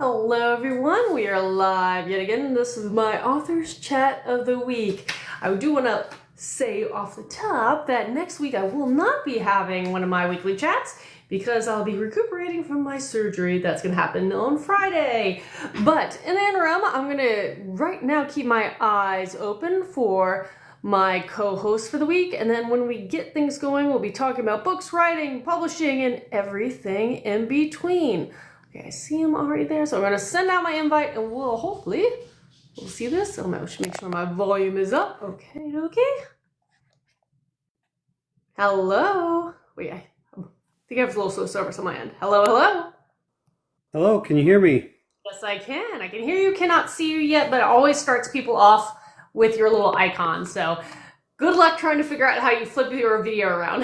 Hello everyone, we are live yet again. This is my author's chat of the week. I do want to say off the top that next week I will not be having one of my weekly chats because I'll be recuperating from my surgery that's going to happen on Friday. But in the interim, I'm going to right now keep my eyes open for my co-host for the week, and then when we get things going, we'll be talking about books, writing, publishing, and everything in between. Okay, I see him already there, so I'm going to send out my invite, and we'll see this. So I should make sure my volume is up. Okay. Hello. Wait, I think I have a little slow service on my end. Hello. Hello, can you hear me? Yes, I can. I can hear you. Cannot see you yet, but it always starts people off with your little icon. So good luck trying to figure out how you flip your video around.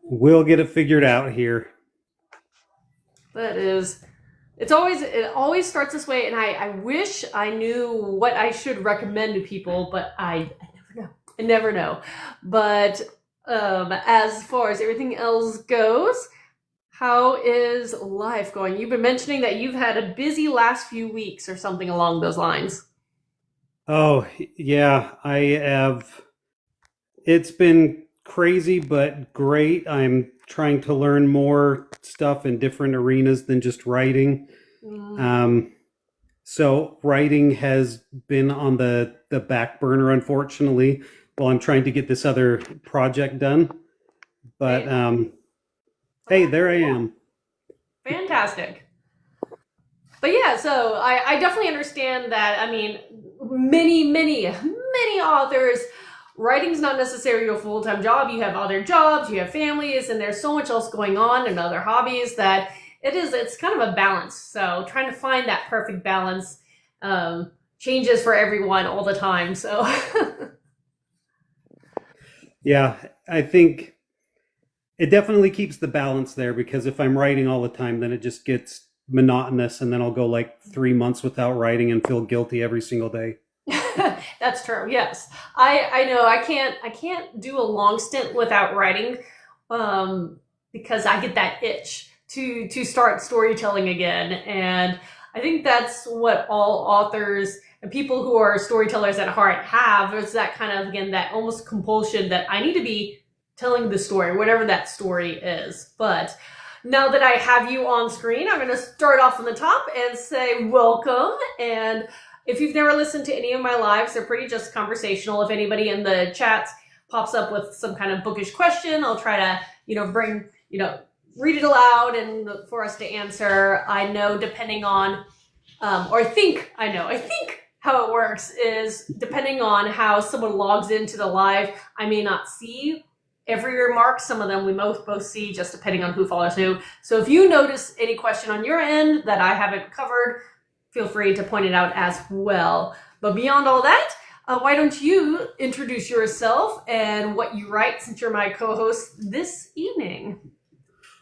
We'll get it figured out here. It always starts this way, and I wish I knew what I should recommend to people, but I never know. But as far as everything else goes, how is life going? You've been mentioning that you've had a busy last few weeks or something along those lines. Oh, yeah, I have. It's been crazy, but great. I'm trying to learn more stuff in different arenas than just writing. So writing has been on the back burner, unfortunately, while I'm trying to get this other project done. But hey, there I am. Fantastic. But yeah, so I definitely understand that. I mean, many authors, writing's not necessarily a full-time job. You have other jobs, you have families, and there's so much else going on and other hobbies that it's kind of a balance. So trying to find that perfect balance changes for everyone all the time. So Yeah, I think it definitely keeps the balance there, because if I'm writing all the time, then it just gets monotonous, and then I'll go like 3 months without writing and feel guilty every single day. That's true. Yes, I know. I can't do a long stint without writing, because I get that itch to start storytelling again, and I think that's what all authors and people who are storytellers at heart have. Is that kind of, again, that almost compulsion that I need to be telling the story, whatever that story is. But now that I have you on screen, I'm going to start off on the top and say welcome. And if you've never listened to any of my lives, they're pretty just conversational. If anybody in the chat pops up with some kind of bookish question, I'll try to, read it aloud and for us to answer. I know depending on, I think how it works is depending on how someone logs into the live, I may not see every remark. Some of them we both see, just depending on who follows who. So if you notice any question on your end that I haven't covered, feel free to point it out as well. But beyond all that, why don't you introduce yourself and what you write, since you're my co-host this evening?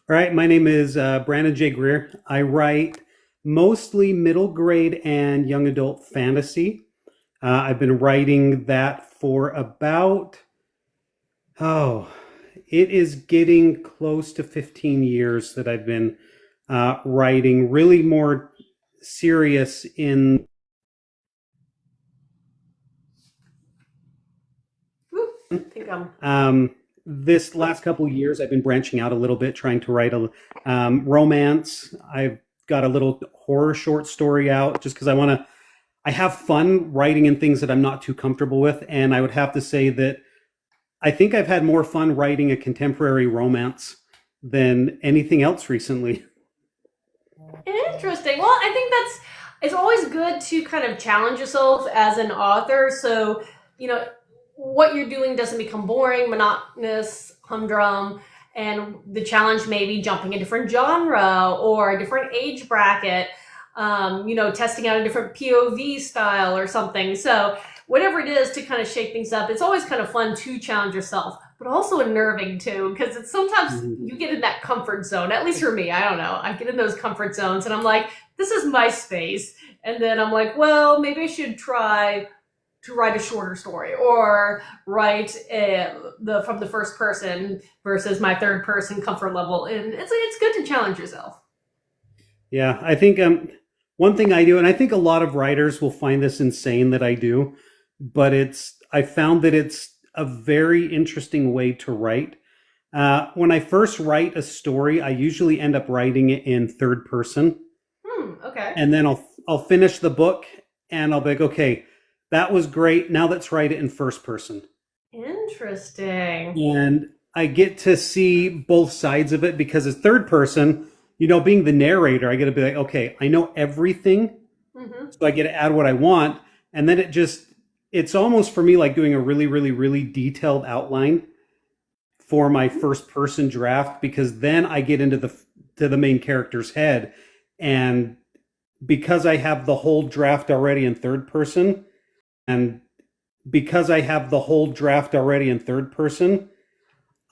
All right, my name is Brandon J Greer. I write mostly middle grade and young adult fantasy. I've been writing that for about, it is getting close to 15 years that I've been writing, really more serious in this last couple of years. I've been branching out a little bit, trying to write a romance. I've got a little horror short story out just because I have fun writing in things that I'm not too comfortable with. And I would have to say that I think I've had more fun writing a contemporary romance than anything else recently. Interesting. Well, I think it's always good to kind of challenge yourself as an author. So, what you're doing doesn't become boring, monotonous, humdrum, and the challenge may be jumping a different genre or a different age bracket, testing out a different POV style or something. So whatever it is to kind of shake things up, it's always kind of fun to challenge yourself, but also unnerving too, because it's sometimes you get in that comfort zone. At least for me, I don't know. I get in those comfort zones and I'm like, this is my space. And then I'm like, well, maybe I should try to write a shorter story or write from the first person versus my third person comfort level. And it's good to challenge yourself. Yeah, I think one thing I do, and I think a lot of writers will find this insane that I do, but I found that it's a very interesting way to write. When I first write a story, I usually end up writing it in third person, Okay. and then I'll finish the book, and I'll be like, okay, that was great. Now let's write it in first person, Interesting. and I get to see both sides of it because as third person, being the narrator, I get to be like, okay, I know everything, Hmm. so I get to add what I want, and then it's almost for me like doing a really, really, really detailed outline for my first person draft because then I get into the main character's head, and because I have the whole draft already in third person, and because I have the whole draft already in third person,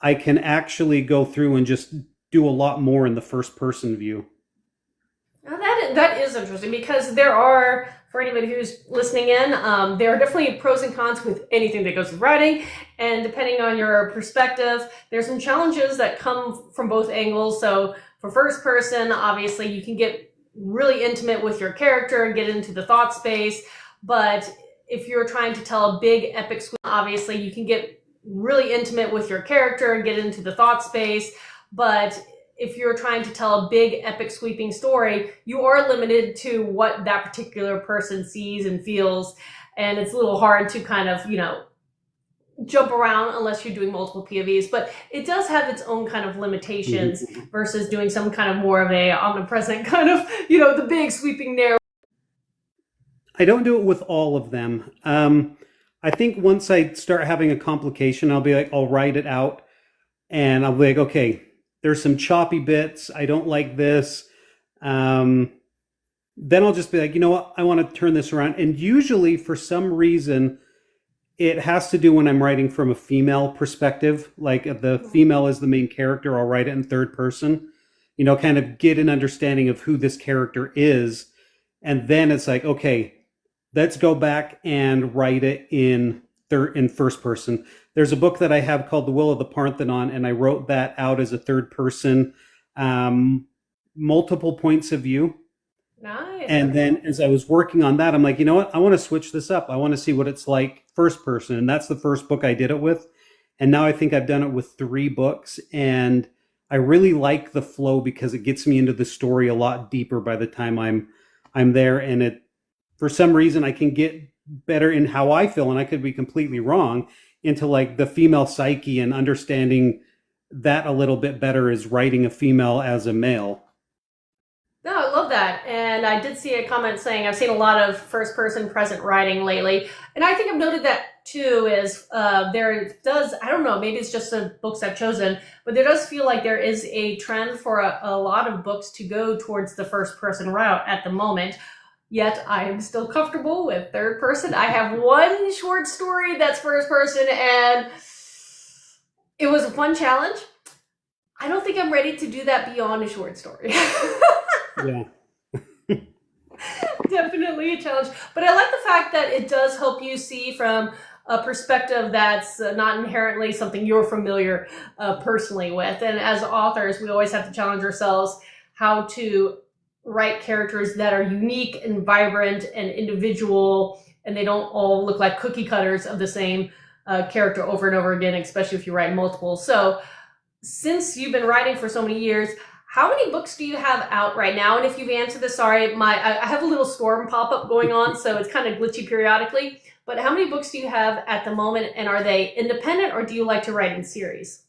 I can actually go through and just do a lot more in the first person view. Now that is interesting because there are, for anybody who's listening in, there are definitely pros and cons with anything that goes with writing, and depending on your perspective, there's some challenges that come from both angles. So for first person, obviously you can get really intimate with your character and get into the thought space, but if you're trying to tell a big epic sweep, obviously you can get really intimate with your character and get into the thought space, but if you're trying to tell a big epic sweeping story, you are limited to what that particular person sees and feels, and it's a little hard to kind of, jump around unless you're doing multiple POVs, but it does have its own kind of limitations Mhm. versus doing some kind of more of a omnipresent kind of, the big sweeping narrative. I don't do it with all of them. I think once I start having a complication, I'll be like, I'll write it out and I'll be like, okay, there's some choppy bits. I don't like this. Um, then I'll just be like, you know what? I want to turn this around. And usually, for some reason, it has to do when I'm writing from a female perspective. Like if the female is the main character, I'll write it in third person, kind of get an understanding of who this character is. And then it's like, okay, let's go back and write it in first person. There's a book that I have called The Will of the Parthenon, and I wrote that out as a third person, um, multiple points of view. Nice. And Okay. then as I was working on that, I'm like, you know what? I want to switch this up. I want to see what it's like first person. And that's the first book I did it with. And now I think I've done it with three books. And I really like the flow because it gets me into the story a lot deeper by the time I'm there. And it for some reason I can get better in how I feel, and I could be completely wrong, into like the female psyche and understanding that a little bit better as writing a female as a male. No, I love that. And I did see a comment saying I've seen a lot of first person present writing lately. And I think I've noted that too is there does, I don't know, maybe it's just the books I've chosen, but there does feel like there is a trend for a lot of books to go towards the first person route at the moment. Yet I am still comfortable with third person. I have one short story that's first person, and it was a fun challenge. I don't think I'm ready to do that beyond a short story. Yeah. Definitely a challenge. But I like the fact that it does help you see from a perspective that's not inherently something you're familiar personally with. And as authors, we always have to challenge ourselves how to write characters that are unique and vibrant and individual, and they don't all look like cookie cutters of the same character over and over again, especially if you write multiple. So, since you've been writing for so many years, how many books do you have out right now? And if you've answered this, sorry, I have a little storm pop up going on, so it's kind of glitchy periodically. But how many books do you have at the moment, and are they independent, or do you like to write in series?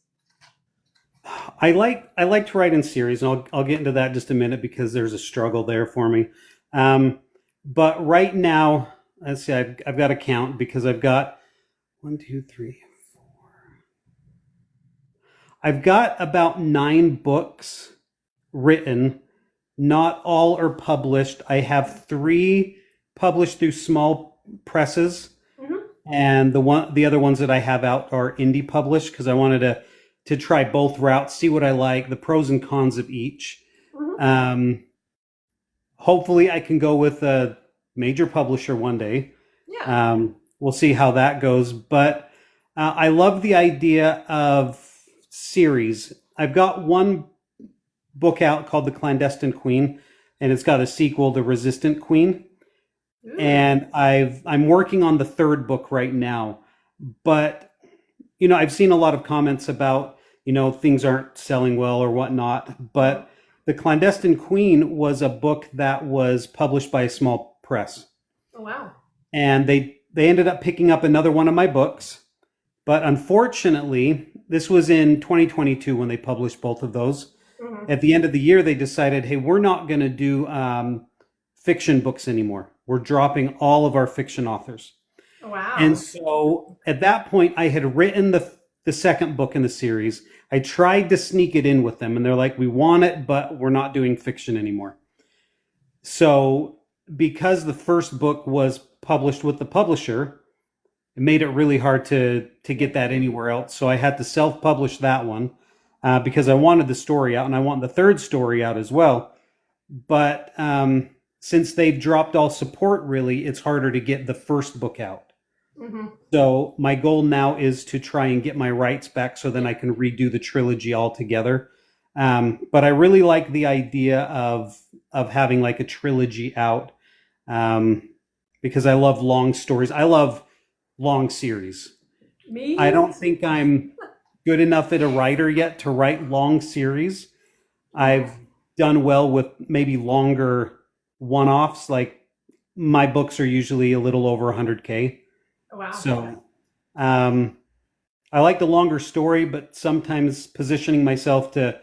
I like to write in series, and I'll get into that in just a minute because there's a struggle there for me. Um, but right now, let's see, I've got to count because I've got one, two, three. I've got about 9 books written. Not all are published. I have 3 published through small presses, Mm-hmm. and the other ones that I have out are indie published because I wanted to try both routes, see what I like, the pros and cons of each. Mm-hmm. Um, hopefully, I can go with a major publisher one day. Yeah. We'll see how that goes, but I love the idea of series. I've got one book out called The Clandestine Queen. and it's got a sequel, The Resistant Queen. Ooh. And I'm working on the third book right now. But, I've seen a lot of comments about, things aren't selling well or whatnot. Mhm. But The Clandestine Queen was a book that was published by a small press. Oh, wow. And they ended up picking up another one of my books. But unfortunately, this was in 2022 when they published both of those. Hmm. At the end of the year, they decided, hey, we're not going to do fiction books anymore. We're dropping all of our fiction authors. And Wow. so at that point, I had written the second book in the series. I tried to sneak it in with them, and they're like, we want it, but we're not doing fiction anymore. So because the first book was published with the publisher, it made it really hard to get that anywhere else. So I had to self-publish that one because I wanted the story out, and I want the third story out as well. But since they've dropped all support, really, it's harder to get the first book out. Hmm. So my goal now is to try and get my rights back so then I can redo the trilogy altogether. But I really like the idea of having like a trilogy out um, because I love long stories. I love long series. I Me? don't think I'm good enough at a writer yet to write long series. I've done well with maybe longer one-offs. Like my books are usually a little over 100K. Wow. So um, I like the longer story, but sometimes positioning myself to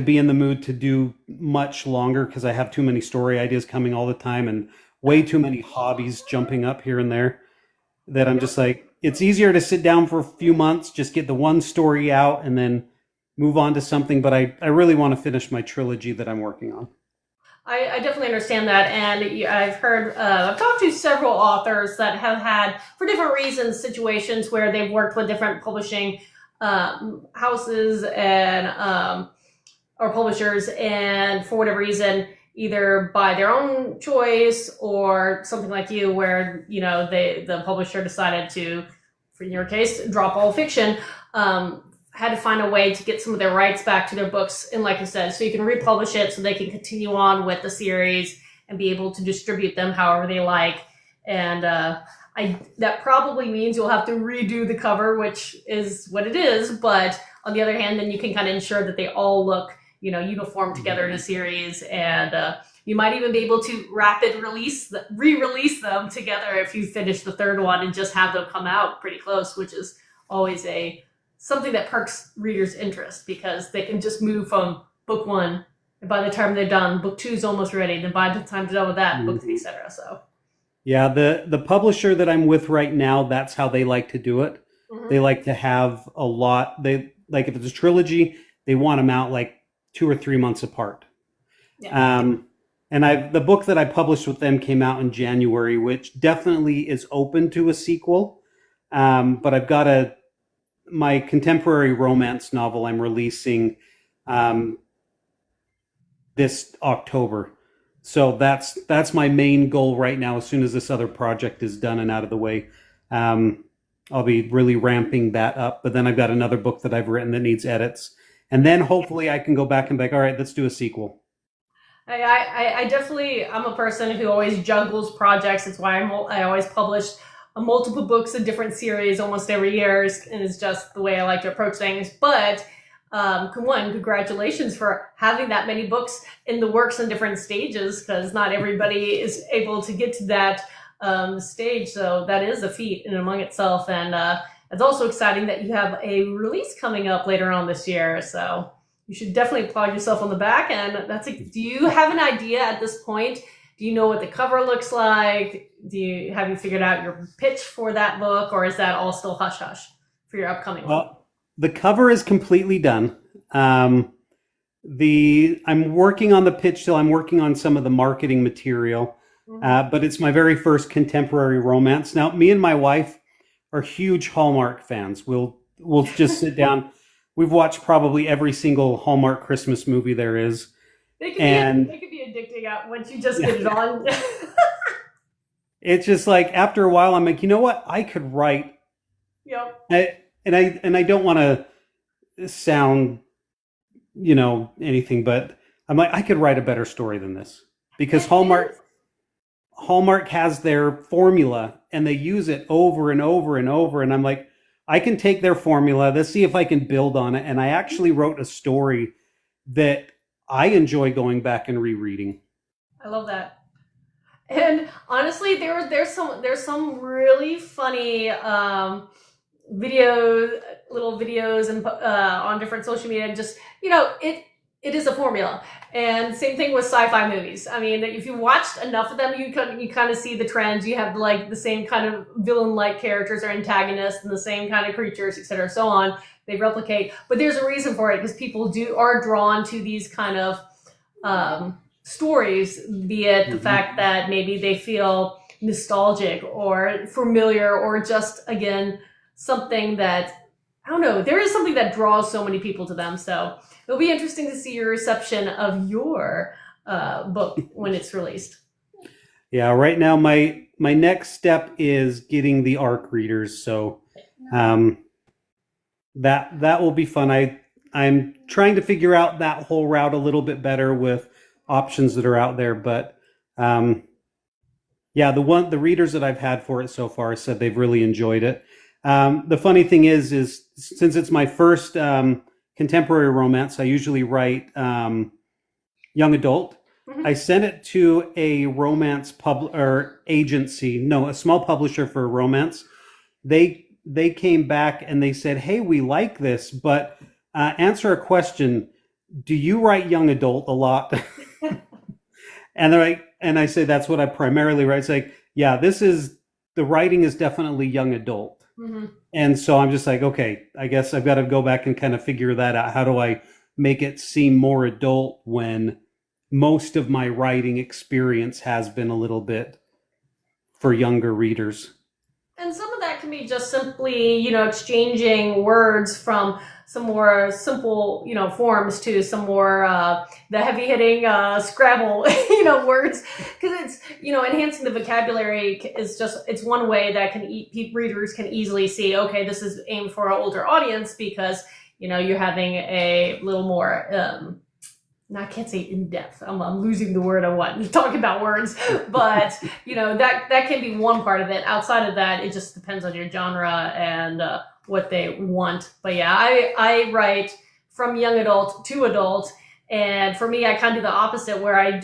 be in the mood to do much longer because I have too many story ideas coming all the time and way too many hobbies jumping up here and there that I'm Yep. just like, it's easier to sit down for a few months, just get the one story out and then move on to something. But I really want to finish my trilogy that I'm working on. I definitely understand that, and I've heard, I've talked to several authors that have had, for different reasons, situations where they've worked with different publishing houses and or publishers, and for whatever reason, either by their own choice or something like you, where the publisher decided to, for in your case, drop all fiction. Had to find a way to get some of their rights back to their books, and like you said, so you can republish it so they can continue on with the series and be able to distribute them however they like. And that probably means you'll have to redo the cover, which is what it is. But on the other hand, then you can kind of ensure that they all look uniform together in a series, and you might even be able to re-release them together if you finish the third one and just have them come out pretty close, which is always something that perks readers' interest because they can just move from book one, and by the time they're done, book two is almost ready. Then by the time they're done with that, book three, Mhm. etc. So. Yeah, the publisher that I'm with right now, that's how they like to do it. They Hmm. like to have a lot. They like if it's a trilogy, they want them out like 2 or 3 months apart. Yeah. Um, and the book that I published with them came out in January, which definitely is open to a sequel. But I've got my contemporary romance novel I'm releasing um, this October. So that's my main goal right now. As soon as this other project is done and out of the way, um, I'll be really ramping that up. But then I've got another book that I've written that needs edits, and then hopefully I can go back and be like, all right, let's do a sequel. I definitely, I'm a person who always juggles projects. It's why I always publish multiple books in different series almost every year, and it's just the way I like to approach things. But congratulations for having that many books in the works in different stages, because not everybody is able to get to that stage. So that is a feat in and among itself, and it's also exciting that you have a release coming up later on this year. So you should definitely applaud yourself on the back. And do you have an idea at this point? Do you know what the cover looks like? Have you figured out your pitch for that book, or is that all still hush hush for your upcoming one? Well, the cover is completely done. I'm working on the pitch still. I'm working on some of the marketing material, Mhm. but it's my very first contemporary romance. Now, me and my wife are huge Hallmark fans. We'll just sit down. We've watched probably every single Hallmark Christmas movie there is, They and could be addicting out once you just yeah, get it on. it's just like after a while, I'm like, you know what? I could write, Yep. and I don't want to sound anything, but I'm like, I could write a better story than this because It is. Hallmark has their formula and they use it over and over and over. And I'm like, I can take their formula. Let's see if I can build on it. And I actually wrote a story that I enjoy going back and rereading. I love that. And honestly, there's some really funny little videos and on different social media. And just it is a formula. And same thing with sci-fi movies. I mean, if you watched enough of them, you kind of see the trends. You have like the same kind of villain-like characters or antagonists, and the same kind of creatures, etc., so on. They replicate, but there's a reason for it because people are drawn to these kind of stories, be it the fact that maybe they feel nostalgic or familiar, or just again something that I don't know. There is something that draws so many people to them. So it'll be interesting to see your reception of your book when it's released. Yeah, right now my next step is getting the ARC readers. So that will be fun. I'm trying to figure out that whole route a little bit better with options that are out there, but yeah, the readers that I've had for it so far said they've really enjoyed it. The funny thing is since it's my first contemporary romance, I usually write young adult. Mhm. I sent it to a romance agency, no, a small publisher for romance. They came back and they said, "Hey, we like this, but answer a question. Do you write young adult a lot?" And they're like, and I say that's what I primarily write. It's like, yeah, the writing is definitely young adult. Mm-hmm. And so I'm just like, okay, I guess I've got to go back and kind of figure that out. How do I make it seem more adult when most of my writing experience has been a little bit for younger readers? And some of that can be just simply, exchanging words from some more simple, forms to some more the heavy hitting Scrabble, words, because it's, enhancing the vocabulary it's one way that readers can easily see, okay, this is aimed for an older audience because, you're having a little more, I can't say in depth. I'm losing the word I want to talk about words, but that can be one part of it. Outside of that, it just depends on your genre and what they want. But yeah, I write from young adult to adult, and for me, I kind of do the opposite, where I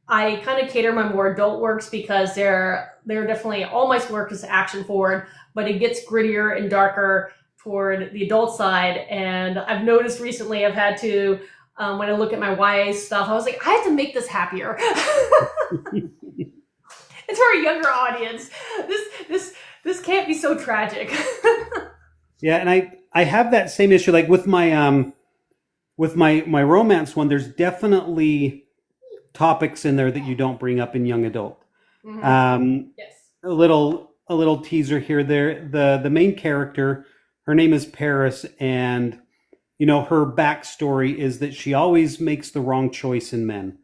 kind of cater my more adult works because they're definitely, all my work is action forward, but it gets grittier and darker toward the adult side. And I've noticed recently I've had to. When I look at my YA stuff, I was like, I have to make this happier. It's for a younger audience. This can't be so tragic. Yeah, and I have that same issue, like with my romance one. There's definitely topics in there that you don't bring up in young adult. Mm-hmm. Yes. A little teaser here. The main character, her name is Paris, and her backstory is that she always makes the wrong choice in men.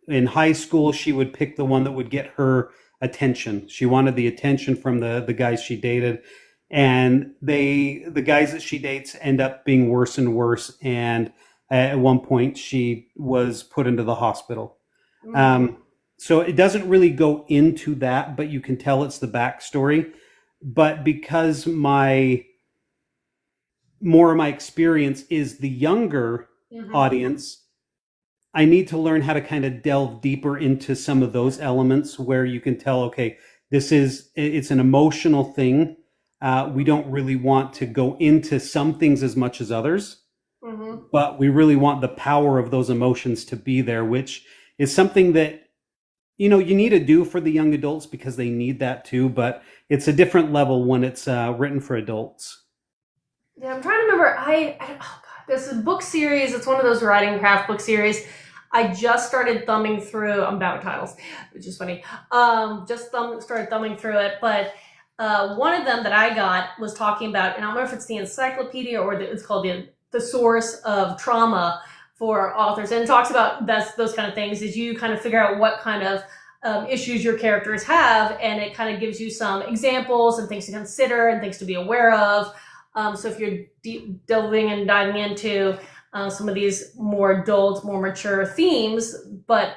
In high school, she would pick the one that would get her attention. She wanted the attention from the guys she dated, and the guys that she dates end up being worse and worse. And at one point, she was put into the hospital. Mm-hmm. So it doesn't really go into that, but you can tell it's the backstory. But because more of my experience is the younger audience, I need to learn how to kind of delve deeper into some of those elements where you can tell, okay, it's an emotional thing. We don't really want to go into some things as much as others, but we really want the power of those emotions to be there, which is something that, you need to do for the young adults because they need that too, but it's a different level when it's written for adults. Yeah, I'm trying to remember. Oh God, this is a book series. It's one of those writing craft book series. I just started thumbing through. I'm bad with titles, which is funny. Started thumbing through it, but one of them that I got was talking about, and I don't know if it's the encyclopedia or it's called the source of trauma for authors, and it talks about those kind of things. Is you kind of figure out what kind of issues your characters have, and it kind of gives you some examples and things to consider and things to be aware of. So if you're delving and diving into some of these more adult, more mature themes, but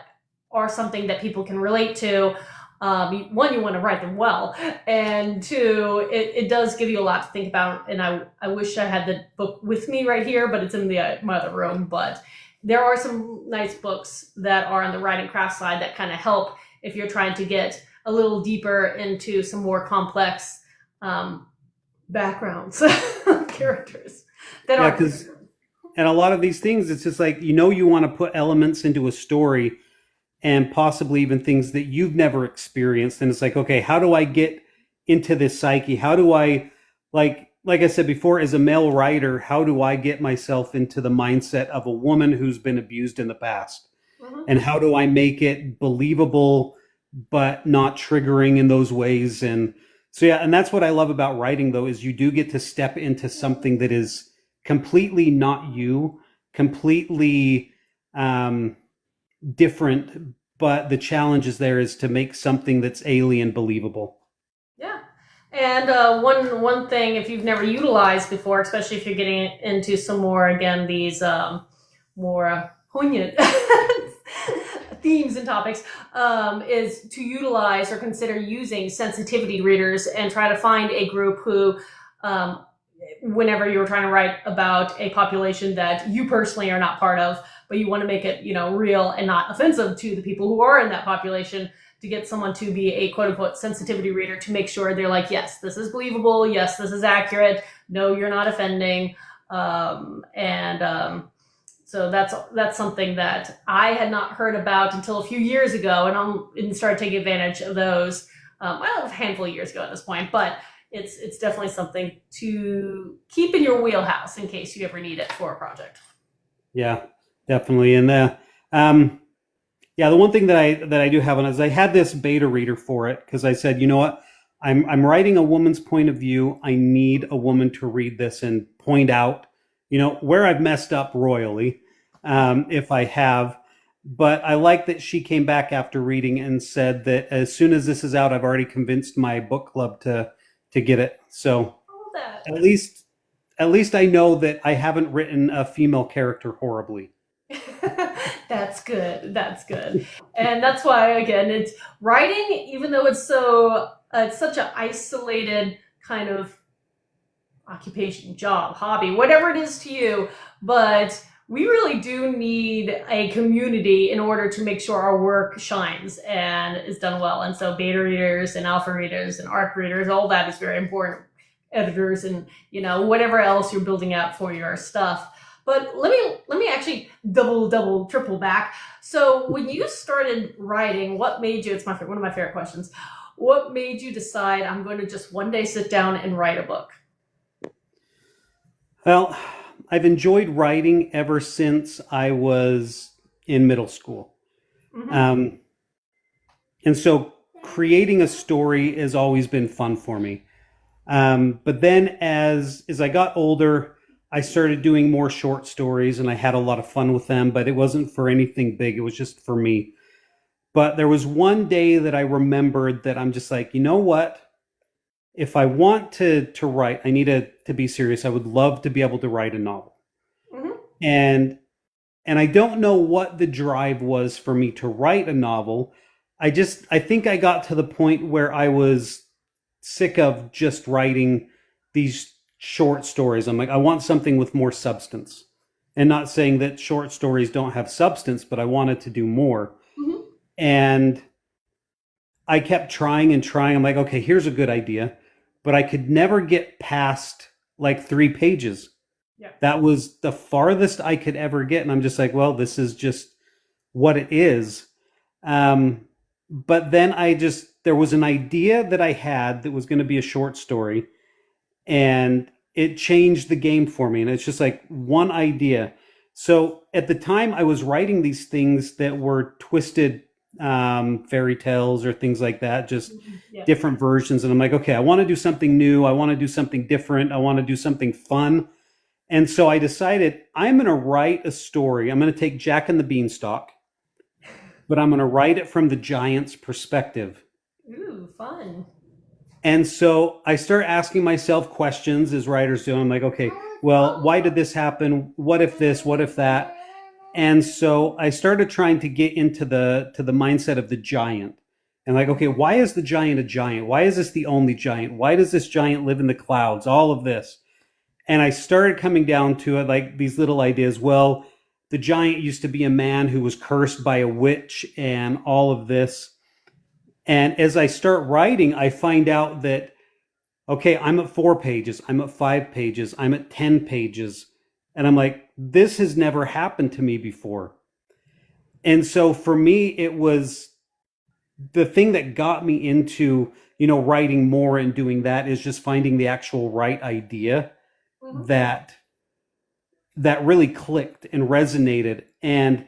are something that people can relate to. One, you want to write them well, and two, it does give you a lot to think about. And I wish I had the book with me right here, but it's in my other room. But there are some nice books that are on the writing craft side that kind of help if you're trying to get a little deeper into some more complex backgrounds characters that Yeah, are. because and a lot of these things, it's just like, you want to put elements into a story and possibly even things that you've never experienced. And it's like, okay, how do I get into this psyche? How do I, like I said before, as a male writer, how do I get myself into the mindset of a woman who's been abused in the past? Mhm. And how do I make it believable, but not triggering in those ways? And so, yeah, and that's what I love about writing, though, is you do get to step into something that is completely not you, completely different, but the challenge is there is to make something that's alien believable. Yeah. And one thing, if you've never utilized before, especially if you're getting into some more, again, these more poignant themes and topics, is to utilize or consider using sensitivity readers and try to find a group who, whenever you're trying to write about a population that you personally are not part of, but you want to make it, real and not offensive to the people who are in that population, to get someone to be a quote unquote sensitivity reader to make sure they're like, yes, this is believable. Yes, this is accurate. No, you're not offending. So that's something that I had not heard about until a few years ago, and started taking advantage of those. A handful of years ago at this point, but it's definitely something to keep in your wheelhouse in case you ever need it for a project. Yeah, definitely. And yeah, the one thing that I do have on is I had this beta reader for it because I said, you know what, I'm writing a woman's point of view. I need a woman to read this and point out, where I've messed up royally, if I have. But I like that she came back after reading and said that as soon as this is out, I've already convinced my book club to get it. So All that. at least I know that I haven't written a female character horribly. That's good. That's good. And that's why, again, it's writing, even though it's such an isolated kind of occupation, job, hobby, whatever it is to you, but we really do need a community in order to make sure our work shines and is done well. And so beta readers and alpha readers and ARC readers, all that is very important. Editors and whatever else you're building out for your stuff. But let me actually double triple back. So when you started writing, what made you? It's one of my favorite questions. What made you decide I'm going to just one day sit down and write a book? Well, I've enjoyed writing ever since I was in middle school. Mm-hmm. And so creating a story has always been fun for me. But then as I got older, I started doing more short stories and I had a lot of fun with them, but it wasn't for anything big. It was just for me. But there was one day that I remembered that I'm just like, you know what? If I want to write, I need to be serious. I would love to be able to write a novel. Mm-hmm. And I don't know what the drive was for me to write a novel. I think I got to the point where I was sick of just writing these short stories. I'm like, I want something with more substance. And not saying that short stories don't have substance, but I wanted to do more. Mm-hmm. And I kept trying and trying. I'm like, okay, here's a good idea. But I could never get past like 3 pages. Yeah. That was the farthest I could ever get. And I'm just like, well, this is just what it is. But then there was an idea that I had that was going to be a short story, and it changed the game for me. And it's just like one idea. So at the time I was writing these things that were twisted fairy tales or things like that, just Yeah. different versions. And I'm like, okay, I want to do something new. I want to do something different. I want to do something fun. And so I decided I'm going to write a story. I'm going to take Jack and the Beanstalk, but I'm going to write it from the giant's perspective. Ooh, fun. And so I start asking myself questions as writers do. I'm like, okay, well, why did this happen? What if this? What if that? And so I started trying to get into the mindset of the giant. And like, okay, why is the giant a giant? Why is this the only giant? Why does this giant live in the clouds? All of this. And I started coming down to it, like these little ideas. Well, the giant used to be a man who was cursed by a witch and all of this. And as I start writing, I find out that, okay, I'm at 4 pages, I'm at 5 pages, I'm at 10 pages. And I'm like, this has never happened to me before. And so for me, it was the thing that got me into, writing more and doing that is just finding the actual right idea Mhm. that really clicked and resonated. And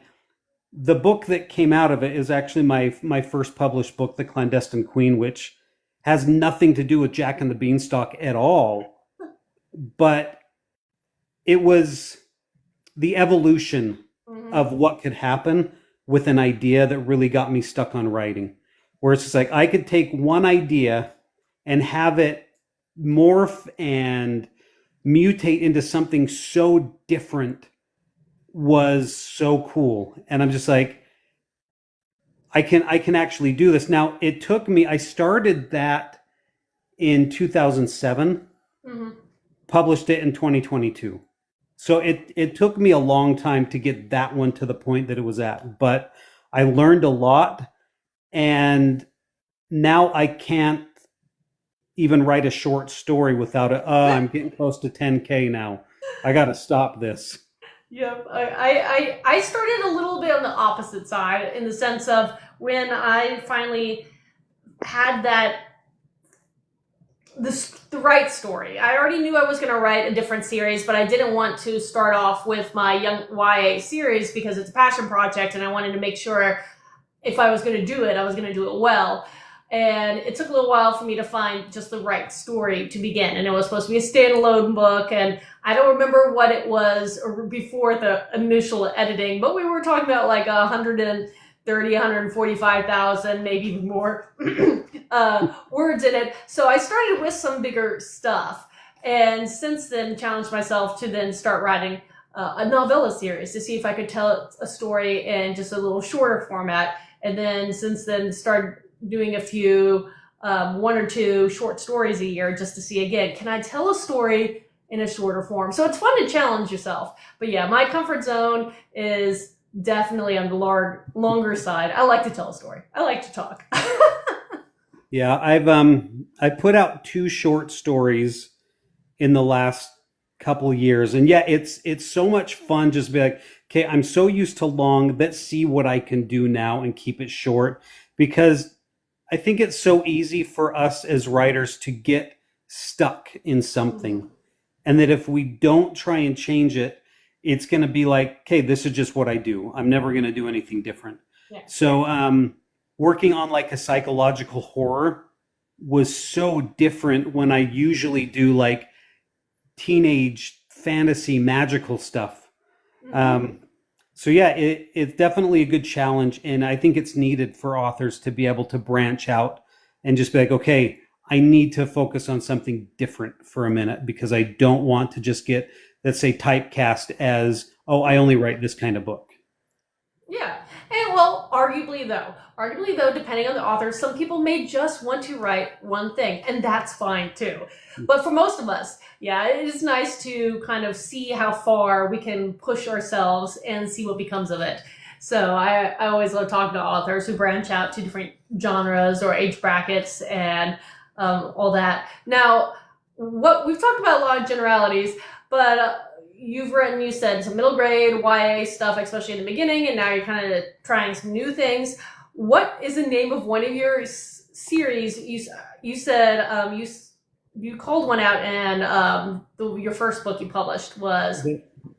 the book that came out of it is actually my first published book, The Clandestine Queen, which has nothing to do with Jack and the Beanstalk at all. But it was the evolution of what could happen with an idea that really got me stuck on writing. Where it's just like I could take one idea and have it morph and mutate into something so different was so cool. And I'm just like, I can actually do this. Now it took me, I started that in 2007, published it in 2022. So it took me a long time to get that one to the point that it was at, but I learned a lot, and now I can't even write a short story without it. Oh, I'm getting close to 10K now. I got to stop this. Yep. I started a little bit on the opposite side in the sense of when I finally had the right story. I already knew I was going to write a different series, but I didn't want to start off with my young YA series because it's a passion project, and I wanted to make sure if I was going to do it, I was going to do it well. And it took a little while for me to find just the right story to begin. And it was supposed to be a standalone book, and I don't remember what it was before the initial editing, but we were talking about like 130, 145,000, maybe even more words in it. So I started with some bigger stuff, and since then challenged myself to then start writing a novella series to see if I could tell a story in just a little shorter format. And then since then started doing a few, 1 or 2 short stories a year just to see, again, can I tell a story in a shorter form? So it's fun to challenge yourself. But yeah, my comfort zone is definitely on the longer side. I like to tell a story. I like to talk. Yeah, I put out 2 short stories in the last couple years, and yeah, it's so much fun just to be like, okay, I'm so used to long, let's see what I can do now and keep it short, because I think it's so easy for us as writers to get stuck in something, and that if we don't try and change it, it's going to be like, okay, this is just what I do. I'm never going to do anything different. Yeah. So working on like a psychological horror was so different when I usually do like teenage fantasy magical stuff. So yeah, it's definitely a good challenge, and I think it's needed for authors to be able to branch out and just be like, okay, I need to focus on something different for a minute because I don't want to just get, let's say, typecast as, oh, I only write this kind of book. Yeah. And well, arguably though, depending on the author, some people may just want to write one thing, and that's fine too. But for most of us, yeah, it is nice to kind of see how far we can push ourselves and see what becomes of it. So I always love talking to authors who branch out to different genres or age brackets and all that. Now, what we've talked about a lot of generalities, but you've written, you said, some middle grade YA stuff, especially in the beginning, and now you're kind of trying some new things. What is the name of one of your series? You said you called one out, and your first book you published was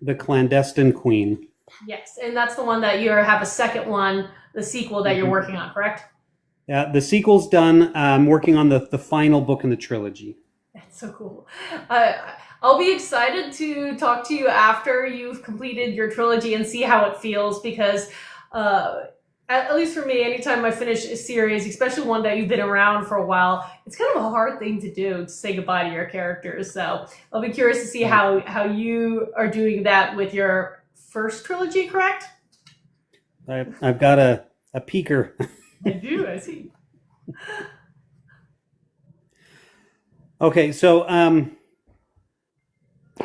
The Clandestine Queen. Yes, and that's the one that you have a second one, the sequel that you're working on, correct? Yeah, the sequel's done. I'm working on the final book in the trilogy. That's so cool. I'll be excited to talk to you after you've completed your trilogy and see how it feels, because at least for me, anytime I finish a series, especially one that you've been around for a while, it's kind of a hard thing to do to say goodbye to your characters. So I'll be curious to see how you are doing that with your first trilogy, correct? I've got a peeker. I do, I see. Okay, so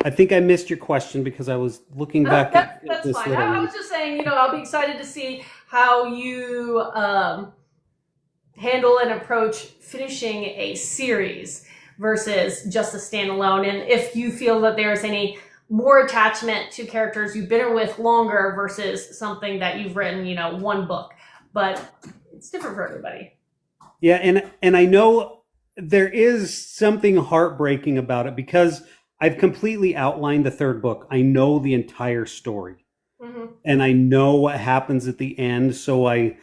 I think I missed your question because I was looking back at That's this fine. little I one. was just saying, I'll be excited to see how you handle and approach finishing a series versus just a standalone, and if you feel that there's any more attachment to characters you've been with longer versus something that you've written, one book. But it's different for everybody. Yeah, and I know there is something heartbreaking about it because I've completely outlined the third book. I know the entire story. Mm-hmm. And I know what happens at the end, so I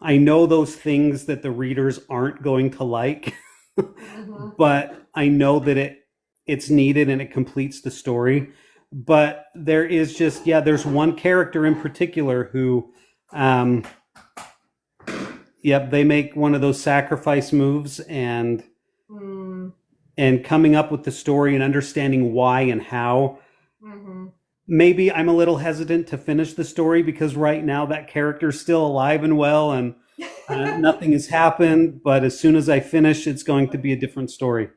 know those things that the readers aren't going to like. Mm-hmm. But I know that it's needed and it completes the story. But there is just, there's one character in particular who they make one of those sacrifice moves, and coming up with the story and understanding why and how. Mm-hmm. Maybe I'm a little hesitant to finish the story because right now that character's still alive and well, and nothing has happened. But as soon as I finish, it's going to be a different story.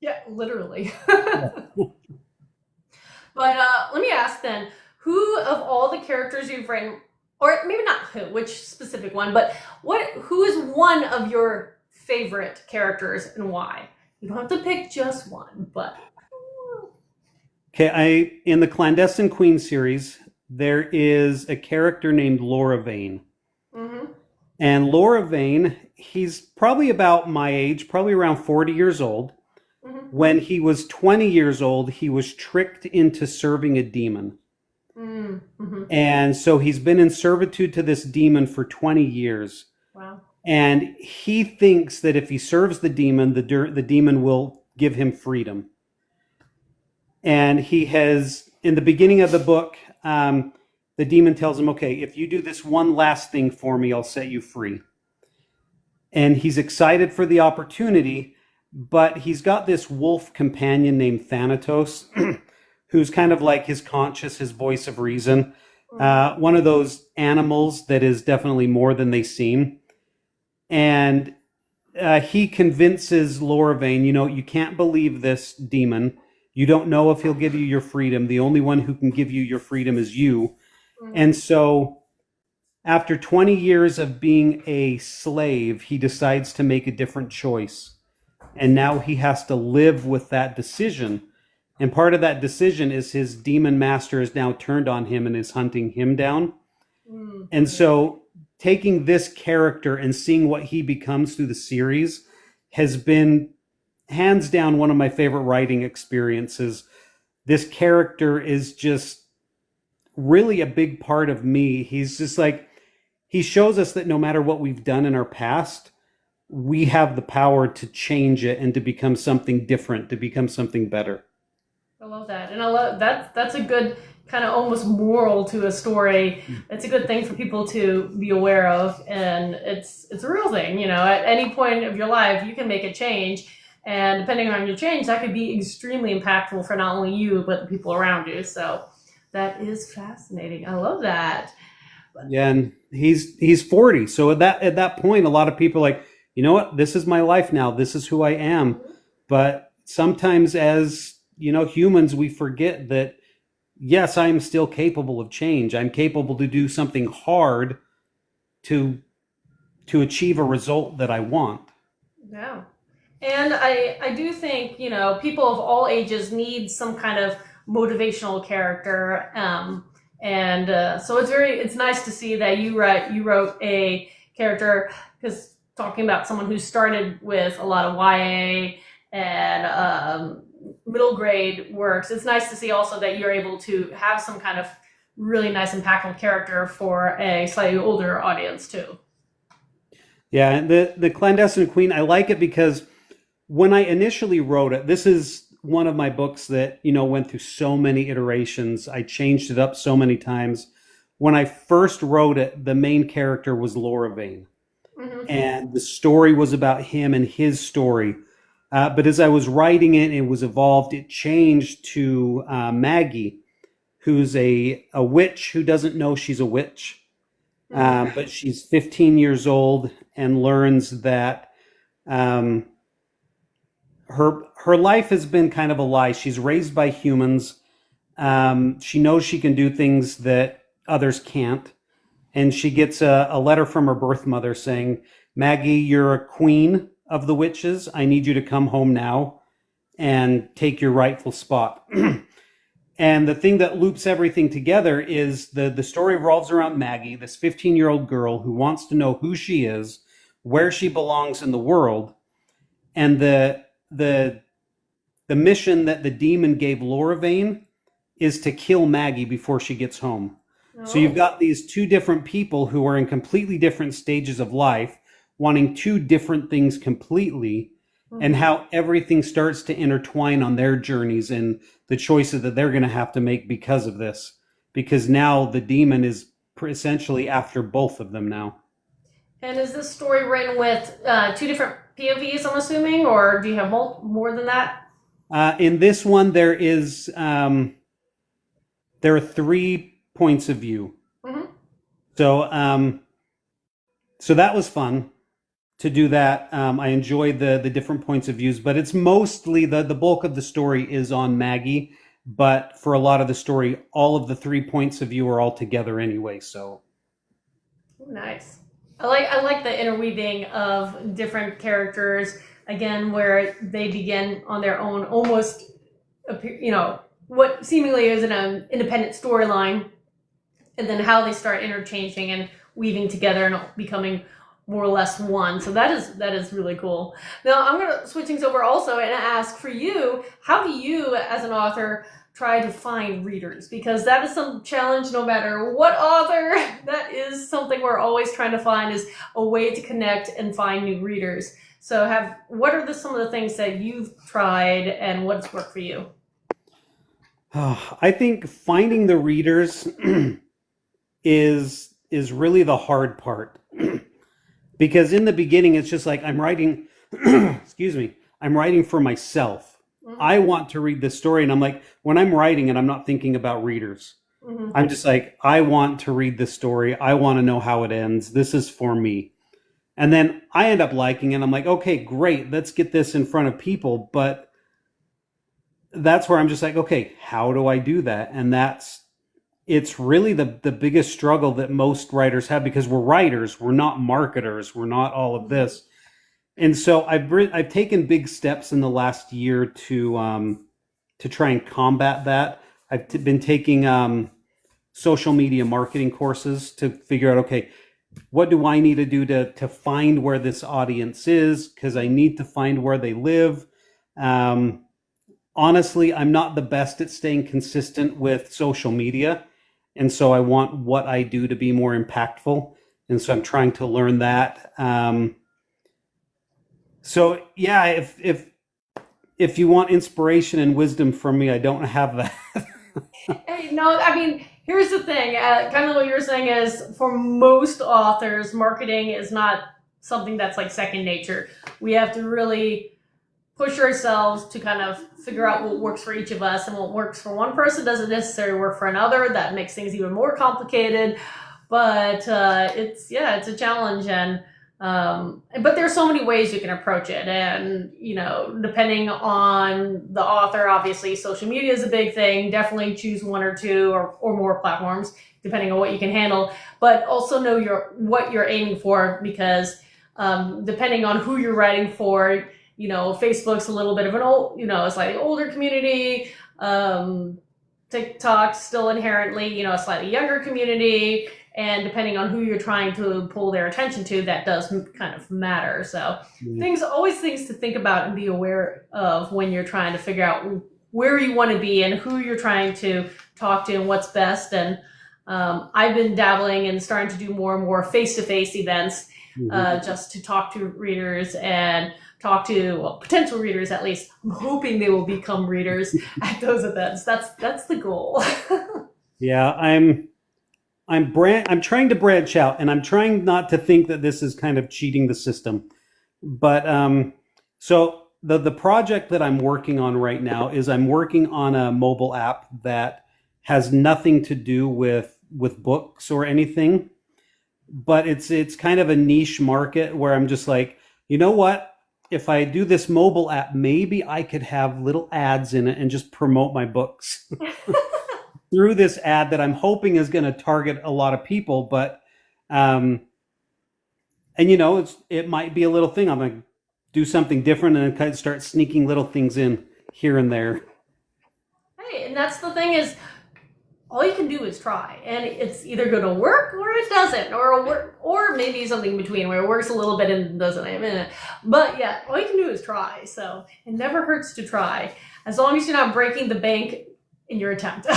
Yeah, literally. But let me ask then, who of all the characters you've written, or maybe not who, which specific one, but who is one of your favorite characters and why? You don't have to pick just one, but... Okay, in the Clandestine Queen series, there is a character named Laura Vane. Mm-hmm. And Laura Vane, he's probably about my age, probably around 40 years old. Mm-hmm. When he was 20 years old, he was tricked into serving a demon. Mm-hmm. And so he's been in servitude to this demon for 20 years. Wow. And he thinks that if he serves the demon, the demon will give him freedom. And he has, in the beginning of the book, the demon tells him, okay, if you do this one last thing for me, I'll set you free. And he's excited for the opportunity, but he's got this wolf companion named Thanatos, who's kind of like his conscience, his voice of reason. One of those animals that is definitely more than they seem. And he convinces Laura Vane, you can't believe this demon. You don't know if he'll give you your freedom. The only one who can give you your freedom is you. Mm-hmm. And so after 20 years of being a slave, he decides to make a different choice. And now he has to live with that decision. And part of that decision is his demon master is now turned on him and is hunting him down. Mm-hmm. And so taking this character and seeing what he becomes through the series has been hands down one of my favorite writing experiences. This character is just really a big part of me. He's just like, he shows us that no matter what we've done in our past, we have the power to change it and to become something different, to become something better. I love that. And I love that's a good kind of almost moral to a story. It's a good thing for people to be aware of. And it's a real thing, at any point of your life, you can make a change. And depending on your change, that could be extremely impactful for not only you, but the people around you. So that is fascinating. I love that. Yeah, and he's 40. So at that point, a lot of people are like, you know what? This is my life now. This is who I am. Mm-hmm. But sometimes as, humans, we forget that, yes, I'm still capable of change. I'm capable to do something hard to achieve a result that I want. Yeah. And I do think, people of all ages need some kind of motivational character. So it's nice to see that you wrote a character, because talking about someone who started with a lot of YA and middle grade works, it's nice to see also that you're able to have some kind of really nice, impactful character for a slightly older audience too. Yeah, and the Clandestine Queen, I like it because when I initially wrote it, this is one of my books that, went through so many iterations. I changed it up so many times. when I first wrote it, the main character was Laura Vane, Hmm. and the story was about him and his story. But as I was writing it, it was evolved. It changed to Maggie, who's a witch who doesn't know she's a witch, Hmm. but she's 15 years old and learns that um, her life has been kind of a lie. She's raised by humans. She knows she can do things that others can't, and she gets a letter from her birth mother saying, "Maggie, you're a queen of the witches. I need you to come home now and take your rightful spot." And the thing that loops everything together is the story revolves around Maggie, this 15-year-old girl who wants to know who she is, where she belongs in the world, and the the mission that the demon gave Laura Vane is to kill Maggie before she gets home. So you've Oh. got these two different people who are in completely different stages of life, wanting two different things completely, and Hmm. how everything starts to intertwine on their journeys and the choices that they're going to have to make because of this. Because now the demon is essentially after both of them now. And is this story written with two different POVs, I'm assuming, or do you have more than that? In this one, there are 3 points of view. Hmm. So so that was fun to do that. I enjoyed the different points of views, but it's mostly the bulk of the story is on Maggie. But for a lot of the story, all of the 3 points of view are all together anyway. So Nice. I like the interweaving of different characters again, where they begin on their own, almost what seemingly is an independent storyline, and then how they start interchanging and weaving together and becoming more or less one. So that is really cool. Now I'm going to switch things over also and ask for you, how do you as an author try to find readers? Because that is some challenge no matter what author. That is something we're always trying to find, is a way to connect and find new readers. So what are some of the things that you've tried and what's worked for you? I think finding the readers is really the hard part. Because in the beginning it's just like I'm writing excuse me, I'm writing for myself. Mm-hmm. I want to read this story, and I'm like, when I'm writing it, I'm not thinking about readers. Mm-hmm. I'm just like, I want to read this story. I want to know how it ends. This is for me. And then I end up liking it. I'm like, okay, great. Let's get this in front of people. But that's where I'm just like, okay, how do I do that? And it's really the biggest struggle that most writers have, because we're writers, we're not marketers, we're not all of Mm-hmm. this. And so I've taken big steps in the last year to try and combat that. Been taking social media marketing courses to figure out, okay, what do I need to do to find where this audience is, because I need to find where they live. Um, Honestly, I'm not the best at staying consistent with social media, and so I want what I do to be more impactful, and so I'm trying to learn that. So yeah, if you want inspiration and wisdom from me, I don't have that. Hey, no, I mean, here's the thing. Kind of what you're saying is, for most authors, marketing is not something that's like second nature. We have to really push ourselves to kind of figure out what works for each of us, and what works for one person doesn't necessarily work for another. That makes things even more complicated. But it's a challenge, and but there's so many ways you can approach it, and depending on the author, obviously social media is a big thing. Definitely choose one or two or more platforms, depending on what you can handle. But also know what you're aiming for, because depending on who you're writing for, Facebook's a little bit of a slightly older community. TikTok's still inherently, a slightly younger community, and depending on who you're trying to pull their attention to, that does kind of matter. So always things to think about and be aware of when you're trying to figure out where you want to be and who you're trying to talk to and what's best. And I've been dabbling and starting to do more and more face-to-face events, Mhm. just to talk to readers and talk to, well, potential readers at least. I'm hoping they will become readers at those events. That's the goal. Yeah, I'm trying to branch out, and I'm trying not to think that this is kind of cheating the system. But so the project that I'm working on right now is I'm working on a mobile app that has nothing to do with books or anything, but it's kind of a niche market where I'm just like, you know what? If I do this mobile app, maybe I could have little ads in it and just promote my books through this ad that I'm hoping is going to target a lot of people. But um, and it might be a little thing. I'm gonna do something different and then kind of start sneaking little things in here and there. Hey, and that's the thing is, all you can do is try, and it's either going to work or it doesn't, or maybe something in between where it works a little bit and doesn't. But yeah, all you can do is try. So it never hurts to try, as long as you're not breaking the bank in your attempt.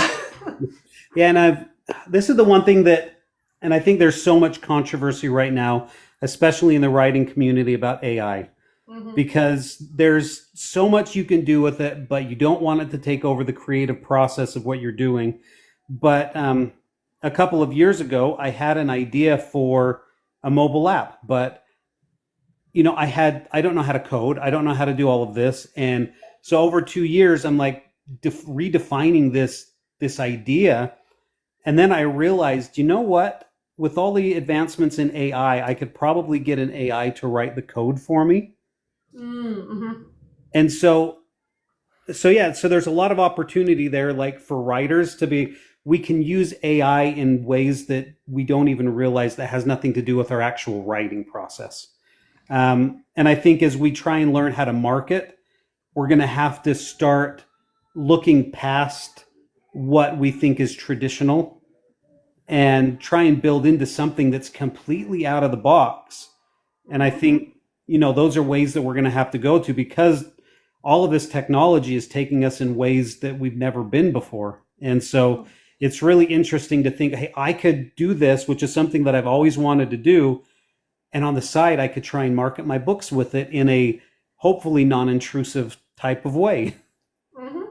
Yeah, and this is the one thing that, and I think there's so much controversy right now, especially in the writing community about AI, because there's so much you can do with it, but you don't want it to take over the creative process of what you're doing. But a couple of years ago, I had an idea for a mobile app, but I don't know how to code, I don't know how to do all of this, and so over 2 years, I'm like redefining this idea, and then I realized, you know what? With all the advancements in AI, I could probably get an AI to write the code for me. Mm-hmm. And so yeah, so there's a lot of opportunity there, like for writers we can use AI in ways that we don't even realize that has nothing to do with our actual writing process. And I think as we try and learn how to market, we're going to have to start looking past what we think is traditional and try and build into something that's completely out of the box. And I think, those are ways that we're going to have to go to, because all of this technology is taking us in ways that we've never been before. And so it's really interesting to think, hey, I could do this, which is something that I've always wanted to do. And on the side, I could try and market my books with it in a hopefully non-intrusive type of way. Mm-hmm.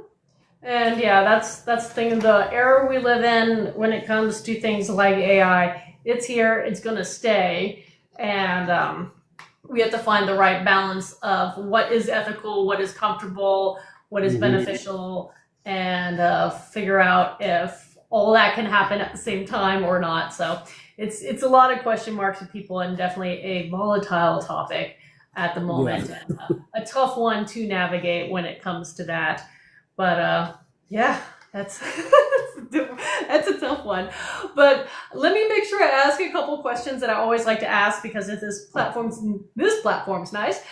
And yeah, that's the thing. The era we live in when it comes to things like AI, it's here, it's going to stay. And we have to find the right balance of what is ethical, what is comfortable, what is beneficial, and figure out if all that can happen at the same time or not. So it's a lot of question marks with people, and definitely a volatile topic at the moment, Yeah. and a tough one to navigate when it comes to that. But yeah, that's that's a tough one. But let me make sure I ask a couple questions that I always like to ask, because if this platform's nice,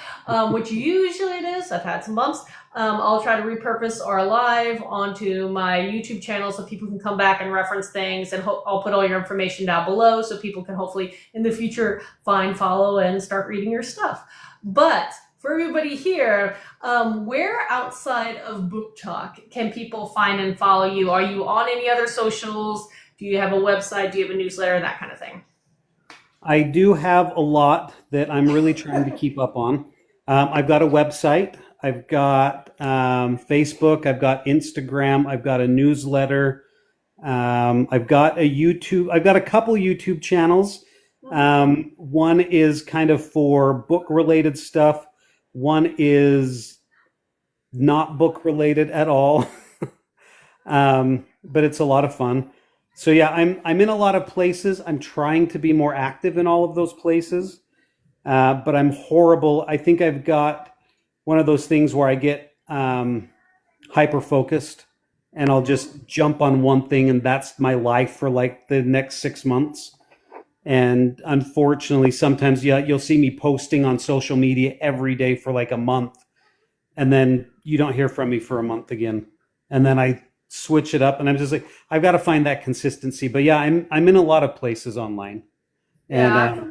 which usually it is. I've had some bumps. I'll try to repurpose our live onto my YouTube channel so people can come back and reference things, and I'll put all your information down below so people can hopefully in the future find, follow, and start reading your stuff. But for everybody here, where outside of Book Talk can people find and follow you? Are you on any other socials? Do you have a website? Do you have a newsletter? That kind of thing. I do have a lot that I'm really trying to keep up on. I've got a website. I've got Facebook. I've got Instagram. I've got a newsletter. I've got a YouTube. I've got a couple YouTube channels. One is kind of for book-related stuff. One is not book-related at all, but it's a lot of fun. So yeah, I'm in a lot of places. I'm trying to be more active in all of those places, but I'm horrible. I think I've got one of those things where I get hyper-focused, and I'll just jump on one thing, and that's my life for like the next 6 months. And unfortunately, sometimes you'll see me posting on social media every day for like a month, and then you don't hear from me for a month again. And then I switch it up, and I'm just like, I've got to find that consistency. But yeah, I'm in a lot of places online. And Yeah,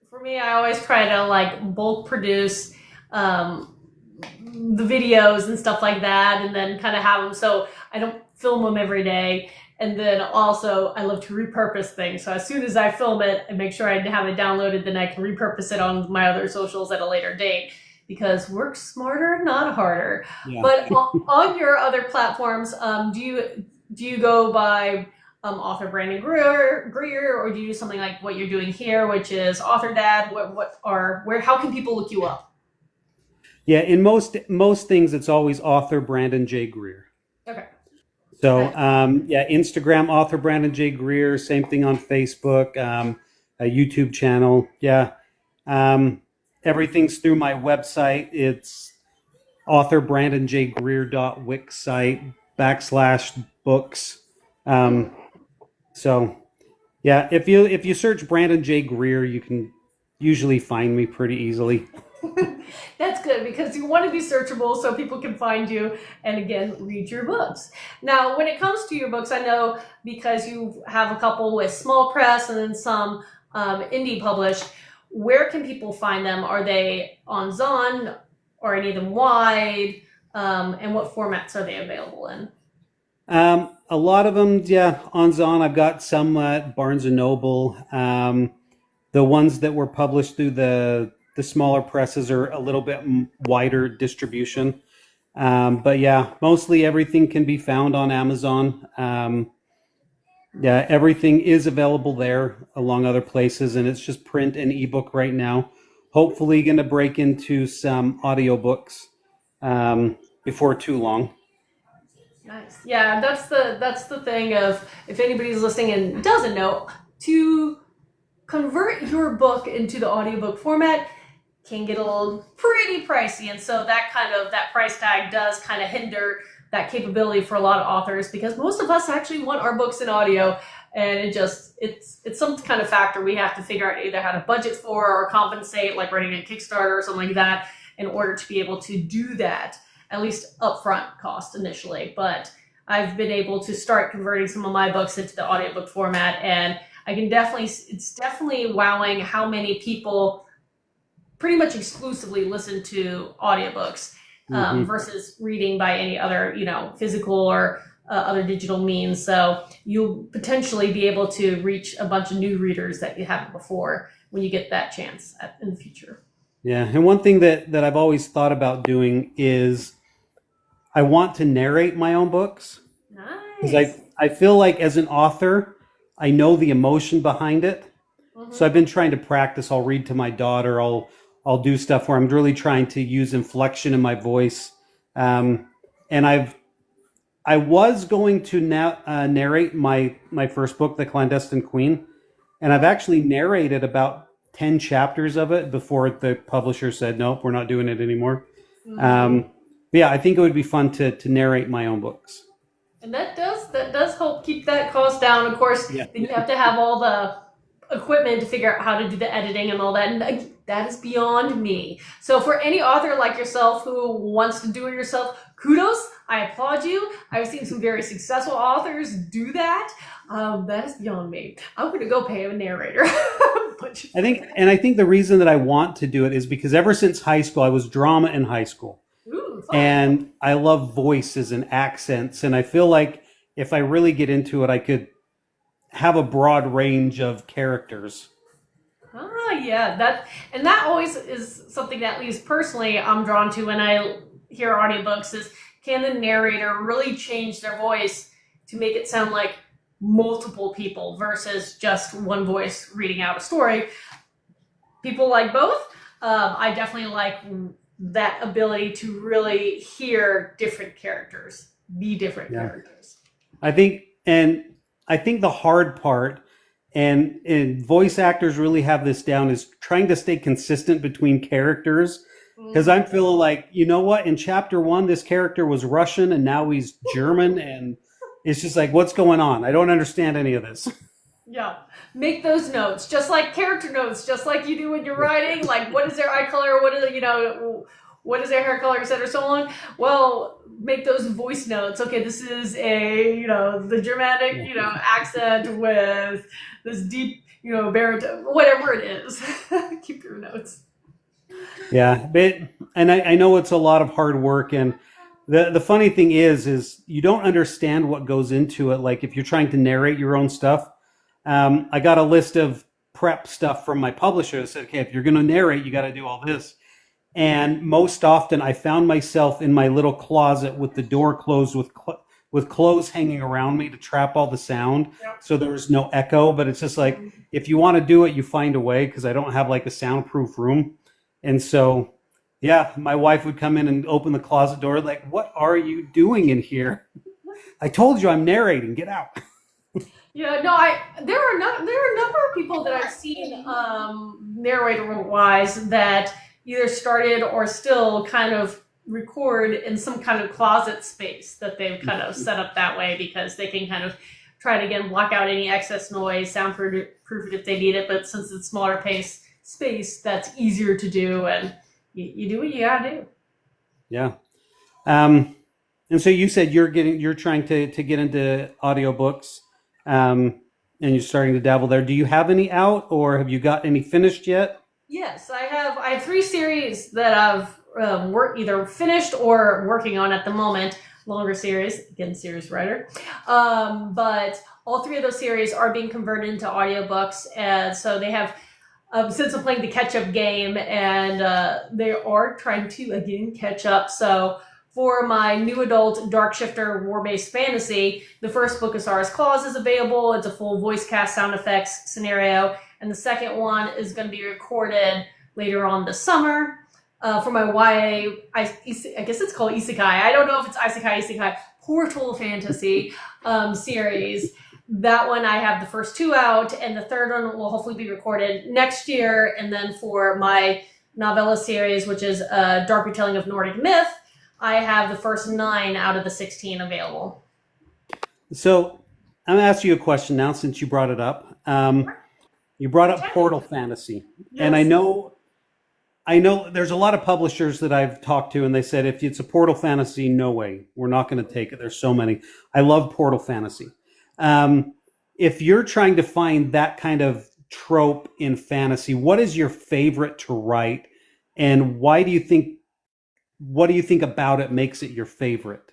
for me, I always try to like bulk produce the videos and stuff like that, and then kind of have them so I don't film them every day. And then also, I love to repurpose things. So as soon as I film it and make sure I have it downloaded, then I can repurpose it on my other socials at a later date. Because work smarter, not harder. yeah. But on your other platforms, do you go by author Brandon Greer, or do you do something like what you're doing here, which is author dad? How can people look you up? Yeah, in most things, it's always author Brandon J Greer. Okay. So Nice. yeah, Instagram author Brandon J Greer. Same thing on Facebook, a YouTube channel. Yeah, um, everything's through my website. It's authorbrandonjgreer.wixsite / books. Hmm. So yeah, if you search Brandon J Greer, you can usually find me pretty easily. That's good because you want to be searchable so people can find you and again read your books. Now, when it comes to your books, I know because you have a couple with small press and then some indie published. Where can people find them? Are they on Zon or any of them wide? And what formats are they available in? A lot of them, yeah, on Zon. I've got some at Barnes and Noble. The ones that were published through the smaller presses are a little bit wider distribution. But yeah, mostly everything can be found on Amazon. Yeah, everything is available there along other places, and it's just print and ebook right now. Hopefully, going to break into some audiobooks before too long. Nice. Yeah, that's the thing of if anybody's listening and doesn't know, to convert your book into the audiobook format can get a little pretty pricey, and so that price tag does kind of hinder that capability for a lot of authors because most of us actually want our books in audio, and it's some kind of factor we have to figure out either how to budget for or compensate, like running a Kickstarter or something like that, in order to be able to do that, at least upfront cost initially. But I've been able to start converting some of my books into the audiobook format, and it's definitely wowing how many people pretty much exclusively listen to audiobooks Hmm. versus reading by any other, physical or other digital means. So you'll potentially be able to reach a bunch of new readers that you haven't before when you get that chance in the future. Yeah, and one thing that I've always thought about doing is I want to narrate my own books because Nice. I feel like as an author, I know the emotion behind it. So Mm-hmm. I've been trying to practice. I'll read to my daughter. I'll do stuff where I'm really trying to use inflection in my voice. Um, and I was going to narrate my first book, The Clandestine Queen, and I've actually narrated about 10 chapters of it before the publisher said, nope, we're not doing it anymore. Mm-hmm. Um, but yeah, I think it would be fun to narrate my own books. And that does help keep that cost down. Of course, Yeah. then you have to have all the equipment to figure out how to do the editing and all that, and that is beyond me. So for any author like yourself who wants to do it yourself, kudos. I applaud you. I've seen some very successful authors do that. That is beyond me. I'm going to go pay a narrator. I think the reason that I want to do it is because ever since high school, I was drama in high school. Ooh, fun. And I love voices and accents. And I feel like if I really get into it, I could have a broad range of characters. Yeah, that always is something that, at least personally, I'm drawn to when I hear audiobooks is, can the narrator really change their voice to make it sound like multiple people versus just one voice reading out a story? People like both. I definitely like that ability to really hear different characters, be different Yeah. characters. I think, and I think the hard part, and voice actors really have this down, is trying to stay consistent between characters. Because I'm Mhm. feeling like, you know what, in chapter one, this character was Russian and now he's German. And it's just like, what's going on? I don't understand any of this. Yeah. Make those notes, just like character notes, just like you do when you're writing. Like, what is their eye color? What is their hair color, etc. So on. Well, make those voice notes. Okay, this is the Germanic, accent with this deep, baritone, whatever it is. Keep your notes. Yeah, but and I know it's a lot of hard work, and the funny thing is you don't understand what goes into it. Like if you're trying to narrate your own stuff, I got a list of prep stuff from my publisher that said, okay, if you're going to narrate, you got to do all this. And most often, I found myself in my little closet with the door closed with with clothes hanging around me to trap all the sound, Yep. so there was no echo. But it's just like, if you want to do it, you find a way, because I don't have like a soundproof room. And so, yeah, my wife would come in and open the closet door, like, "What are you doing in here? I told you I'm narrating. Get out." Yeah, no, there are a number of people that I've seen narrator wise that either started or still kind of record in some kind of closet space that they've kind of set up that way, because they can kind of try to again block out any excess noise, soundproof it if they need it. But since it's smaller space, that's easier to do, and you do what you gotta do. Yeah. Um, and so you said you're trying to get into audiobooks, and you're starting to dabble there. Do you have any out, or have you got any finished yet? Yes, I have 3 series that I've either finished or working on at the moment. Longer series, again, series writer. But all 3 of those series are being converted into audiobooks, and so they have. Since I'm playing the catch-up game, and they are trying to again catch up. So for my new adult Dark Shifter war-based fantasy, the first book, Asara's Claws, is available. It's a full voice cast sound effects scenario. And the second one is going to be recorded later on this summer. For my YA, I guess it's called Isekai. I don't know if it's Isekai, Portal Fantasy series. That one, I have the first 2 out, and the third one will hopefully be recorded next year. And then for my novella series, which is a dark retelling of Nordic myth, I have the first 9 out of the 16 available. So I'm going to ask you a question now, since you brought it up. You brought up Portal Fantasy, Yes. and I know there's a lot of publishers that I've talked to, and they said, if it's a Portal Fantasy, no way, we're not going to take it. There's so many. I love Portal Fantasy. If you're trying to find that kind of trope in fantasy, what is your favorite to write, and what do you think about it makes it your favorite?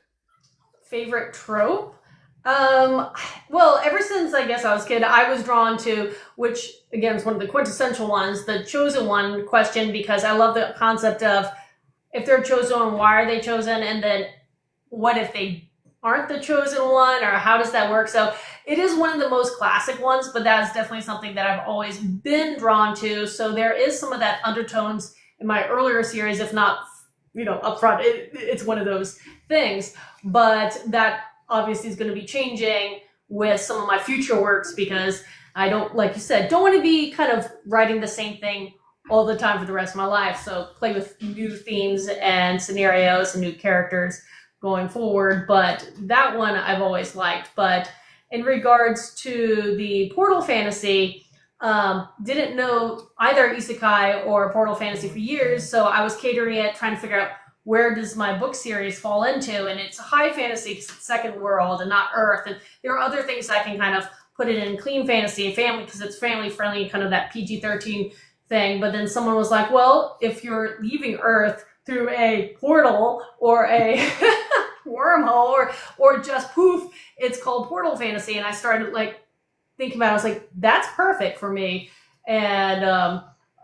Favorite trope? Well, ever since I guess I was a kid, I was drawn to, which again is one of the quintessential ones, the chosen one question, because I love the concept of, if they're chosen, why are they chosen? And then what if they aren't the chosen one, or how does that work? So it is one of the most classic ones, but that's definitely something that I've always been drawn to. So there is some of that undertones in my earlier series, if not, up front. It's one of those things, but that obviously is going to be changing with some of my future works, because I don't, like you said, don't want to be kind of writing the same thing all the time for the rest of my life. So play with new themes and scenarios and new characters going forward. But that one I've always liked. But in regards to the Portal Fantasy, didn't know either Isekai or Portal Fantasy for years, so I was catering it, trying to figure out where does my book series fall into. And it's high fantasy because it's second world and not Earth. And there are other things I can kind of put it in clean fantasy and family, because it's family friendly, kind of that PG-13 thing. But then someone was like, well, if you're leaving Earth through a portal or a wormhole or just poof, it's called Portal Fantasy. And I started thinking about it. I was like, that's perfect for me. And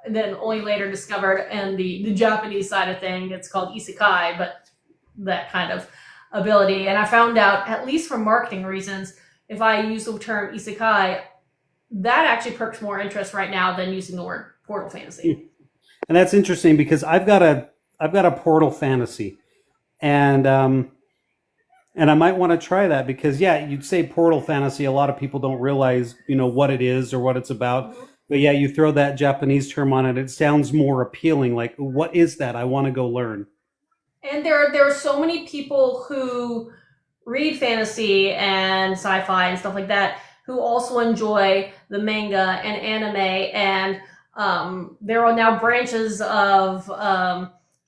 then only later discovered, and the Japanese side of thing, it's called Isekai, but that kind of ability. And I found out, at least for marketing reasons, if I use the term Isekai, that actually perks more interest right now than using the word Portal Fantasy. And that's interesting, because I've got a Portal Fantasy, and I might want to try that, because you'd say Portal Fantasy, a lot of people don't realize what it is or what it's about. Mm-hmm. But you throw that Japanese term on it, it sounds more appealing. Like, what is that? I want to go learn. And there are so many people who read fantasy and sci-fi and stuff like that who also enjoy the manga and anime, and there are now branches of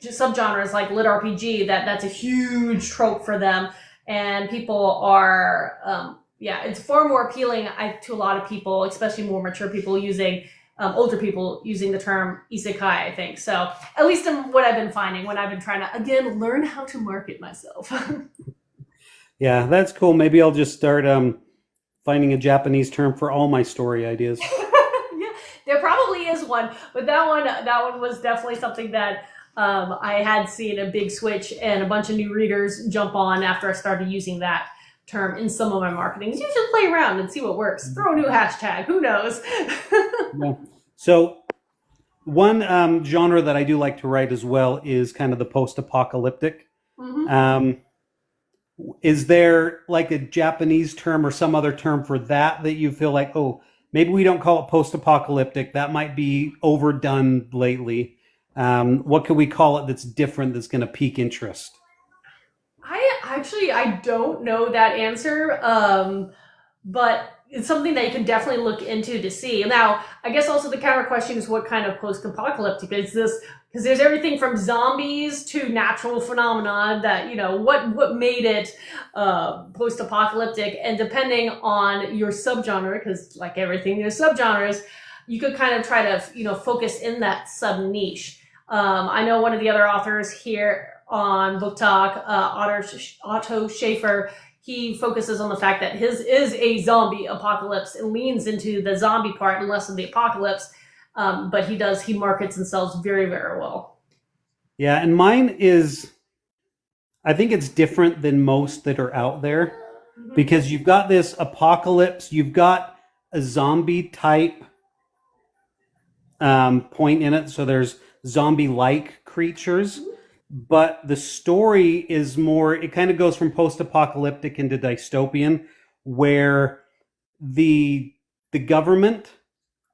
subgenres like lit RPG that's a huge trope for them, and people are it's far more appealing to a lot of people, especially more mature people using older people using the term isekai, I think. So at least in what I've been finding when I've been trying to again learn how to market myself. Yeah, that's cool. Maybe I'll just start finding a Japanese term for all my story ideas. Yeah, there probably is one, but that one was definitely something that I had seen a big switch and a bunch of new readers jump on after I started using that. term in some of my marketing. You should play around and see what works. Throw a new hashtag. Who knows? Yeah. So one genre that I do like to write as well is kind of the post-apocalyptic. Mm-hmm. Is there like a Japanese term or some other term for that that you feel like, oh, maybe we don't call it post-apocalyptic. That might be overdone lately. What could we call it that's different that's going to pique interest? I don't know that answer, but it's something that you can definitely look into to see. Now, I guess also the counter question is what kind of post-apocalyptic is this? Because there's everything from zombies to natural phenomena that, what made it post-apocalyptic. And depending on your subgenre, because like everything, there's subgenres, you could kind of try to, focus in that sub-niche. I know one of the other authors here on Book Talk, Otto Schaefer, he focuses on the fact that his is a zombie apocalypse and leans into the zombie part and less of the apocalypse. But he markets and sells very, very well. Yeah, and mine is, I think it's different than most that are out there because you've got this apocalypse, you've got a zombie type point in it. So there's zombie-like creatures. But the story is more, it kind of goes from post-apocalyptic into dystopian, where the government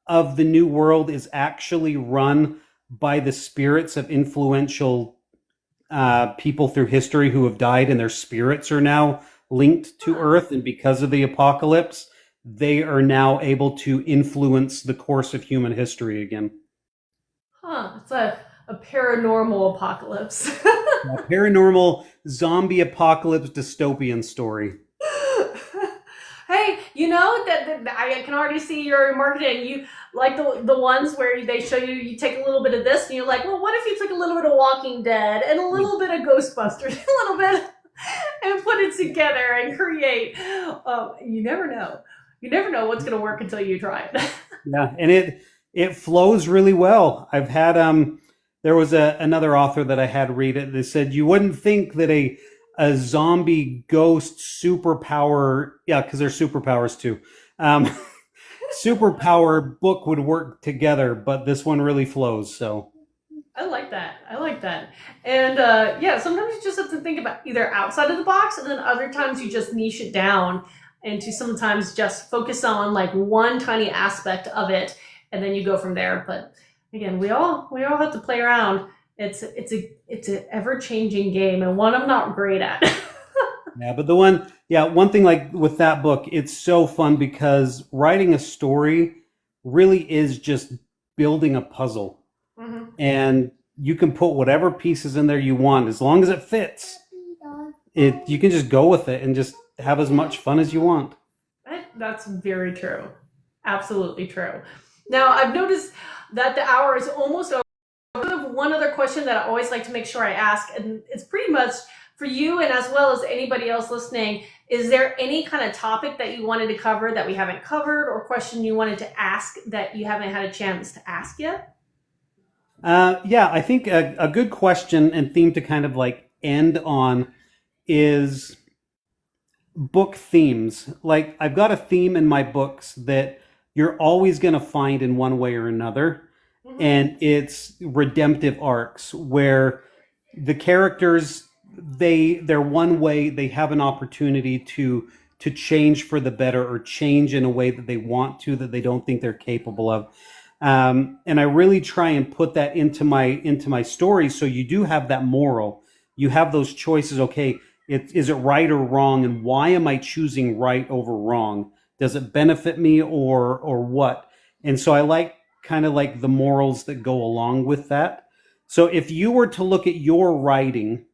of the new world is actually run by the spirits of influential people through history who have died, and their spirits are now linked to Earth. And because of the apocalypse, they are now able to influence the course of human history again. It's a paranormal apocalypse. A paranormal zombie apocalypse dystopian story. Hey, that I can already see your marketing. You like the ones where they show you take a little bit of this and you're like, well, what if you took a little bit of Walking Dead and a little bit of Ghostbusters, a little bit, and put it together and create. You never know. You never know what's going to work until you try it. Yeah, and it flows really well. I've had there was another author that I had read it that said you wouldn't think that a zombie ghost superpower, yeah, because they're superpowers too, superpower book would work together, but this one really flows. So I like that. And sometimes you just have to think about either outside of the box, and then other times you just niche it down and to sometimes just focus on like one tiny aspect of it, and then you go from there. But again, we all have to play around. It's an ever-changing game, and one I'm not great at. Yeah, but one thing like with that book, it's so fun because writing a story really is just building a puzzle. Mm-hmm. And you can put whatever pieces in there you want as long as it fits. You can just go with it and just have as much fun as you want. That's very true. Absolutely true. Now, I've noticed that the hour is almost over. I have one other question that I always like to make sure I ask, and it's pretty much for you and as well as anybody else listening. Is there any kind of topic that you wanted to cover that we haven't covered, or question you wanted to ask that you haven't had a chance to ask yet? Yeah, I think a good question and theme to kind of like end on is book themes. Like, I've got a theme in my books that you're always going to find in one way or another. Mm-hmm. And it's redemptive arcs where the characters, they're one way, they have an opportunity to change for the better or change in a way that they want to, that they don't think they're capable of. And I really try and put that into my stories. So you do have that moral, you have those choices. Okay, is it right or wrong? And why am I choosing right over wrong? Does it benefit me or what? And so I like kind of like the morals that go along with that. So if you were to look at your writing,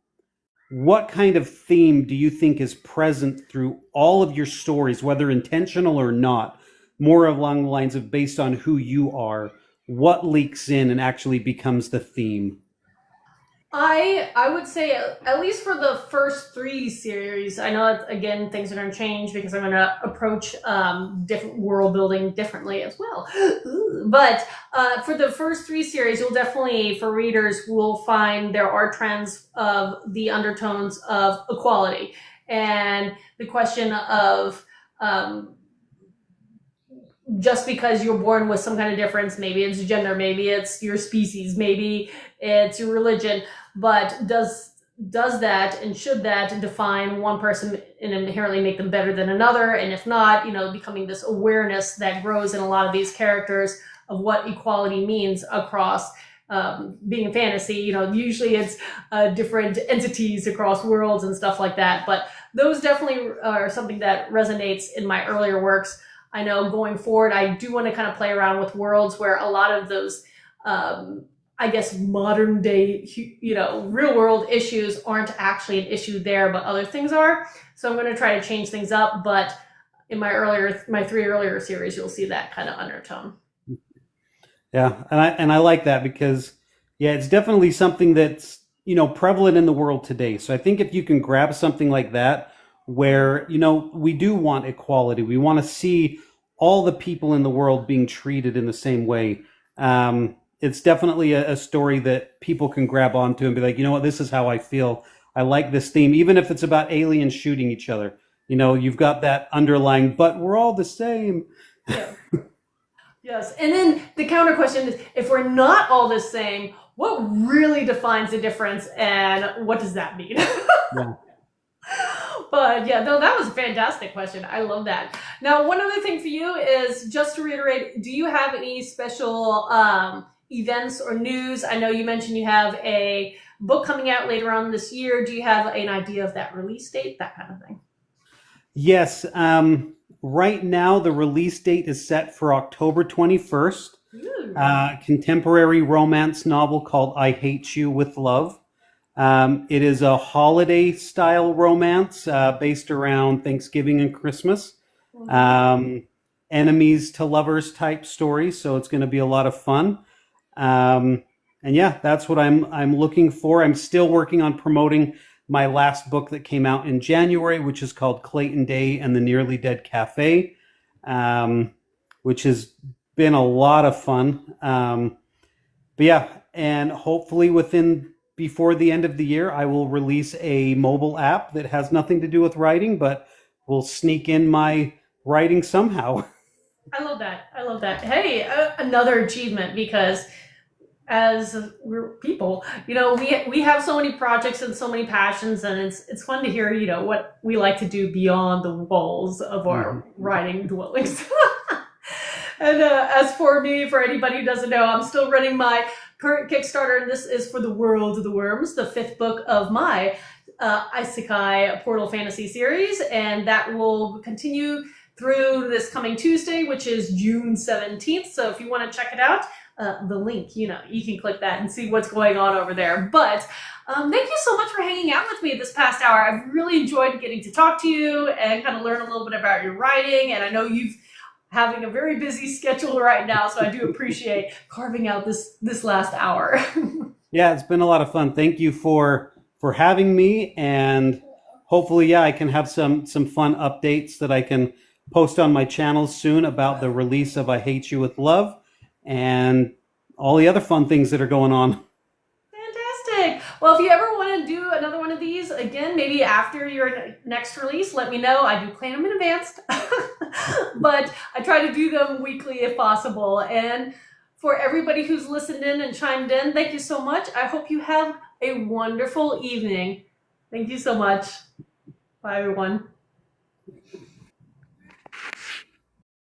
what kind of theme do you think is present through all of your stories, whether intentional or not? More along the lines of based on who you are, what leaks in and actually becomes the theme? I would say at least for the first 3 series. I know that, again, things are going to change because I'm going to approach different world building differently as well. But for the first 3 series, you'll definitely, for readers, will find there are trends of the undertones of equality. and the question of just because you're born with some kind of difference, maybe it's gender, maybe it's your species, maybe it's your religion, but does that and should that define one person and inherently make them better than another? And if not, becoming this awareness that grows in a lot of these characters of what equality means across being a fantasy. Usually it's different entities across worlds and stuff like that, but those definitely are something that resonates in my earlier works. I know going forward, I do want to kind of play around with worlds where a lot of those, I guess, modern day, real world issues aren't actually an issue there, but other things are. So I'm going to try to change things up. But in my 3 earlier series, you'll see that kind of undertone. Yeah, and I like that because, yeah, it's definitely something that's, prevalent in the world today. So I think if you can grab something like that, where, we do want equality, we want to see all the people in the world being treated in the same way. It's definitely a story that people can grab onto and be like, you know what, this is how I feel. I like this theme, even if it's about aliens shooting each other. You've got that underlying, but we're all the same. Yeah. Yes. And then the counter question is, if we're not all the same, what really defines the difference and what does that mean? Yeah. But yeah, no, that was a fantastic question. I love that. Now, one other thing for you is just to reiterate, do you have any special events or news? I know you mentioned you have a book coming out later on this year. Do you have an idea of that release date, that kind of thing? Yes. Right now, the release date is set for October 21st. Contemporary romance novel called I Hate You with Love. It is a holiday style romance based around Thanksgiving and Christmas. Enemies to lovers type story. So it's going to be a lot of fun. And yeah, that's what I'm looking for. I'm still working on promoting my last book that came out in January, which is called Clayton Day and the Nearly Dead Cafe, which has been a lot of fun. But yeah, and hopefully before the end of the year, I will release a mobile app that has nothing to do with writing, but will sneak in my writing somehow. I love that. Hey, another achievement, because as we're people, we have so many projects and so many passions, and it's fun to hear, what we like to do beyond the walls of our writing dwellings. And as for me, for anybody who doesn't know, I'm still running my current Kickstarter, and this is for The World of the Worms, the 5th book of my Isekai Portal Fantasy series, and that will continue through this coming Tuesday, which is June 17th. So if you want to check it out, the link, you can click that and see what's going on over there. But thank you so much for hanging out with me this past hour. I've really enjoyed getting to talk to you and kind of learn a little bit about your writing. And I know you've having a very busy schedule right now, so I do appreciate carving out this last hour. Yeah, it's been a lot of fun. Thank you for having me, and hopefully, yeah, I can have some fun updates that I can post on my channel soon about the release of I Hate You with Love and all the other fun things that are going on. Fantastic. Well, if you ever want to do another one of these, again, maybe after your next release, let me know. I do plan them in advance, but I try to do them weekly if possible. And for everybody who's listened in and chimed in, thank you so much. I hope you have a wonderful evening. Thank you so much. Bye, everyone.